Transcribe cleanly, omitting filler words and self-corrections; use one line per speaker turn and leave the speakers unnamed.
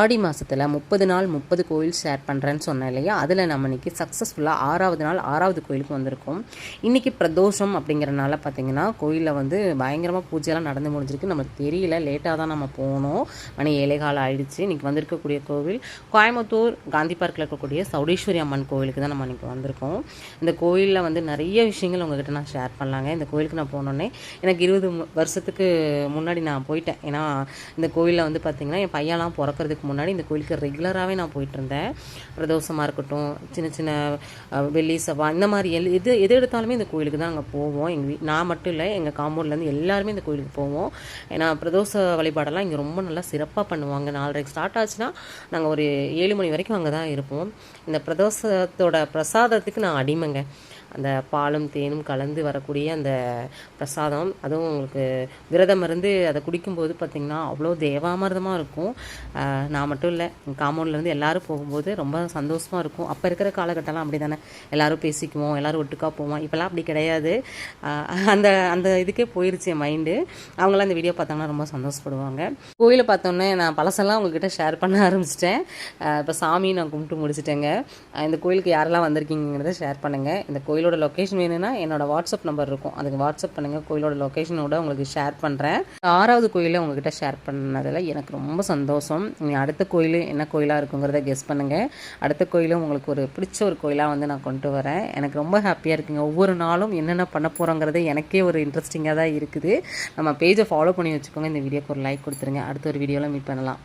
ஆடி மாதத்தில் 30 நாள் 30 கோயில் ஷேர் பண்ணுறேன்னு சொன்னேன் இல்லையா, அதில் நம்ம இன்றைக்கி சக்ஸஸ்ஃபுல்லாக 6வது நாள் 6வது கோயிலுக்கு வந்திருக்கோம். இன்றைக்கி பிரதோஷம் அப்படிங்கிறனால பார்த்திங்கன்னா கோயிலில் வந்து பயங்கரமாக பூஜையெல்லாம் நடந்து முடிஞ்சிருக்கு. நமக்கு தெரியல, லேட்டாக தான் நம்ம போனோம். மணி 7:15 ஆகிடுச்சு. இன்றைக்கி வந்திருக்கக்கூடிய கோவில் கோயம்புத்தூர் காந்தி பார்க்கில் இருக்கக்கூடிய சௌடேஸ்வரி அம்மன் கோவிலுக்கு தான் நம்ம இன்றைக்கி வந்திருக்கோம். இந்த கோயிலில் வந்து நிறைய விஷயங்கள் உங்கள்கிட்ட நான் ஷேர் பண்ணலாங்க. இந்த கோயிலுக்கு நான் போனோடனே எனக்கு 20 வருஷத்துக்கு முன்னாடி நான் போயிட்டேன். ஏன்னா இந்த கோயிலில் வந்து பார்த்திங்கன்னா என் பையன்லாம் பிறக்கிறதுக்கு முன்னாடி இந்த கோயிலுக்கு ரெகுலராகவே நான் போயிட்டு இருந்தேன். பிரதோஷமாக இருக்கட்டும், சின்ன சின்ன வெள்ளி செவ்வாய் இந்த மாதிரி எது எடுத்தாலுமே இந்த கோயிலுக்கு தான் நாங்கள் போவோம். நான் மட்டும் இல்லை, எங்கள் காம்பவுண்ட்லேருந்து எல்லாருமே இந்த கோயிலுக்கு போவோம். ஏன்னா பிரதோஷ வழிபாடெல்லாம் இங்கே ரொம்ப நல்லா சிறப்பாக பண்ணுவாங்க. 4:30 ஸ்டார்ட் ஆச்சுன்னா நாங்கள் ஒரு 7 மணி வரைக்கும் அங்கே தான் இருப்போம். இந்த பிரதோஷத்தோட பிரசாதத்துக்கு நான் அடிமைங்க. அந்த பாலும் தேனும் கலந்து வரக்கூடிய அந்த பிரசாதம், அதுவும் உங்களுக்கு விரதம் இருந்து அதை குடிக்கும்போது பார்த்திங்கன்னா அவ்வளோ தேவாமிர்தமாக இருக்கும். நான் மட்டும் இல்லை, காம்பவுண்ட்லேருந்து எல்லோரும் போகும்போது ரொம்ப சந்தோஷமாக இருக்கும். அப்போ இருக்கிற காலகட்டம்லாம் அப்படி தானே, எல்லோரும் பேசிக்குவோம், எல்லோரும் ஒட்டுக்கா போவோம். இப்போல்லாம் அப்படி கிடையாது. அந்த அந்த இதுக்கே போயிடுச்சு என் மைண்டு. அவங்களாம் இந்த வீடியோ பார்த்தாங்கன்னா ரொம்ப சந்தோஷப்படுவாங்க. கோயிலை பார்த்தோன்னே நான் பழசெல்லாம் உங்ககிட்ட ஷேர் பண்ண ஆரம்பிச்சிட்டேன். இப்போ சாமியை நான் கும்பிட்டு முடிச்சிட்டேங்க. இந்த கோயிலுக்கு யாரெல்லாம் வந்திருக்கீங்கிறத ஷேர் பண்ணுங்கள். இந்த கோயிலோட லொக்கேஷன் வேணும்னா என்னோட வாட்ஸ்அப் நம்பர் இருக்கும், அதுக்கு வாட்ஸ்அப் பண்ணுங்கள். கோயிலோட லொக்கேஷனோட உங்களுக்கு ஷேர் பண்ணுறேன். 6வது கோயிலை உங்ககிட்ட ஷேர் பண்ணதில் எனக்கு ரொம்ப சந்தோஷம். அடுத்த கோயில் என்ன கோயிலாக இருக்குங்கிறத கெஸ் பண்ணுங்கள். அடுத்த கோயிலும் உங்களுக்கு ஒரு பிடிச்ச ஒரு கோயிலாக வந்து நான் கொண்டு வரேன். எனக்கு ரொம்ப ஹாப்பியாக இருக்குங்க. ஒவ்வொரு நாளும் என்னென்ன பண்ண போகிறோங்கிறது எனக்கே ஒரு இன்ட்ரெஸ்டிங்காக தான் இருக்குது. நம்ம பேஜை ஃபாலோ பண்ணி வச்சுக்கோங்க. இந்த வீடியோக்கு ஒரு லைக் கொடுத்துருங்க. அடுத்த ஒரு வீடியோவில் மீட் பண்ணலாம்.